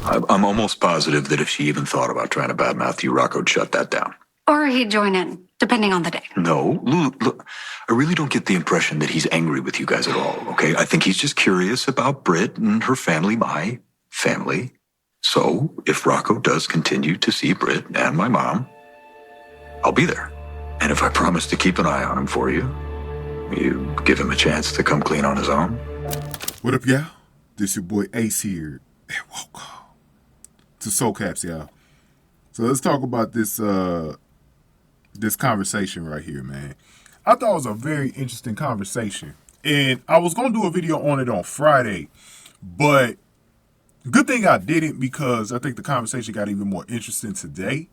I'm almost positive that if she even thought about trying to badmouth you, Rocco'd shut that down. Or he'd join in, depending on the day. No, Lulu, look, I really don't get the impression that he's angry with you guys at all, okay? I think he's just curious about Britt and her family, my family. So, if Rocco does continue to see Britt and my mom, I'll be there. And if I promise to keep an eye on him for you, you give him a chance to come clean on his own. What up, y'all? This your boy Ace here. And welcome to Soul Caps, y'all. So let's talk about this this conversation right here, man. I thought it was a very interesting conversation. And I was going to do a video on it on Friday, but good thing I didn't because I think the conversation got even more interesting today.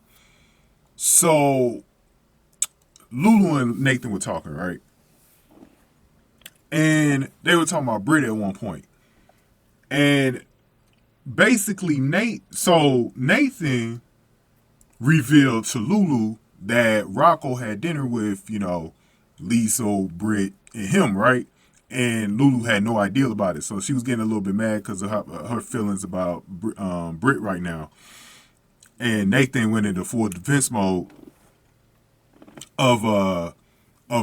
So Lulu and Nathan were talking, right? And they were talking about Britt at one point. And basically Nathan revealed to Lulu that Rocco had dinner with, Lisa, Britt, and him, right? And Lulu had no idea about it. So she was getting a little bit mad because of her feelings about Britt right now. And Nathan went into full defense mode of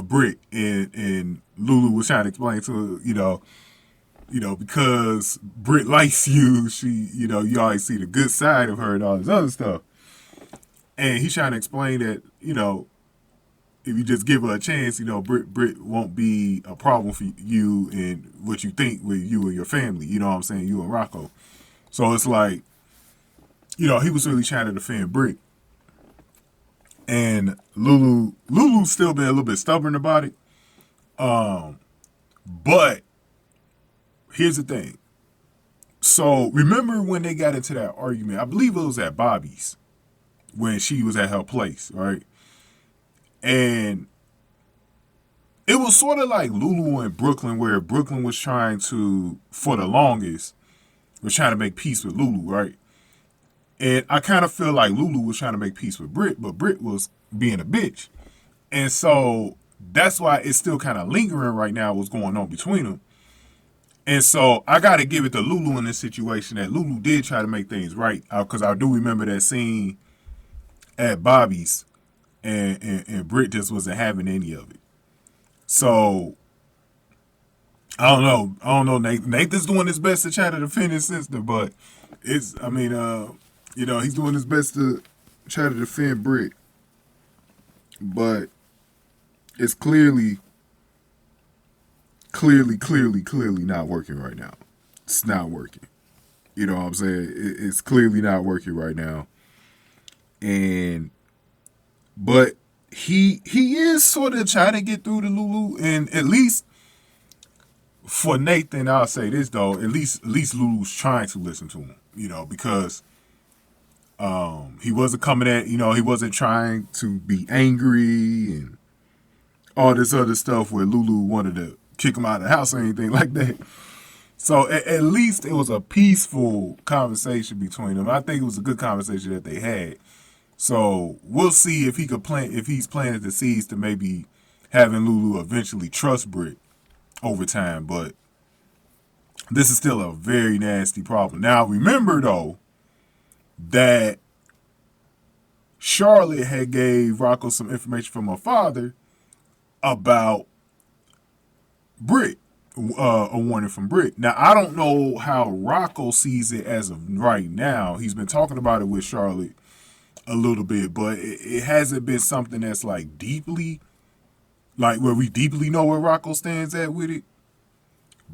Britt. And Lulu was trying to explain to her, because Britt likes you, she, you always see the good side of her and all this other stuff. And he's trying to explain that, if you just give her a chance, Britt won't be a problem for you and what you think with you and your family, you know what I'm saying, you and Rocco. So it's like, he was really trying to defend Britt. And Lulu's still been a little bit stubborn about it. But here's the thing. So remember when they got into that argument? I believe it was at Bobby's when she was at her place, right? And it was sort of like Lulu in Brooklyn, where Brooklyn was trying to, for the longest, was trying to make peace with Lulu, right? And I kind of feel like Lulu was trying to make peace with Britt, but Britt was being a bitch. And so that's why it's still kind of lingering right now what's going on between them. And so I got to give it to Lulu in this situation that Lulu did try to make things right. Because I do remember that scene at Bobby's and Britt just wasn't having any of it. So I don't know. Nathan's doing his best to try to defend his sister, but he's doing his best to try to defend Britt. But it's clearly not working right now. It's not working. You know what I'm saying? It's clearly not working right now. But he is sort of trying to get through to Lulu, and at least for Nathan, I'll say this though, at least Lulu's trying to listen to him, because he wasn't coming at, he wasn't trying to be angry and all this other stuff where Lulu wanted to kick him out of the house or anything like that. So at least it was a peaceful conversation between them. I think it was a good conversation that they had. So we'll see if he's planted the seeds to maybe having Lulu eventually trust Britt over time. But this is still a very nasty problem. Now remember though that Charlotte had gave Rocco some information from her father about Britt, a warning from Britt. Now, I don't know how Rocco sees it as of right now. He's been talking about it with Charlotte a little bit, but it hasn't been something that's like deeply, like where we deeply know where Rocco stands at with it.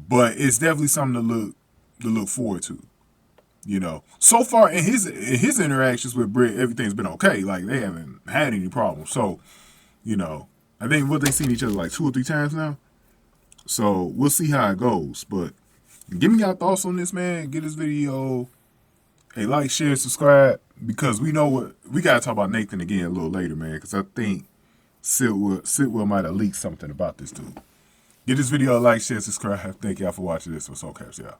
But it's definitely something to look forward to. So far in his interactions with Britt, everything's been okay. Like they haven't had any problems. So, I think they've seen each other like 2 or 3 times now. So we'll see how it goes. But give me your thoughts on this, man. Give this video a like, share, subscribe, because we gotta talk about Nathan again a little later, man. Because I think Sitwell might have leaked something about this dude. Give this video a like, share, subscribe. Thank y'all for watching this on Soul Caps, y'all.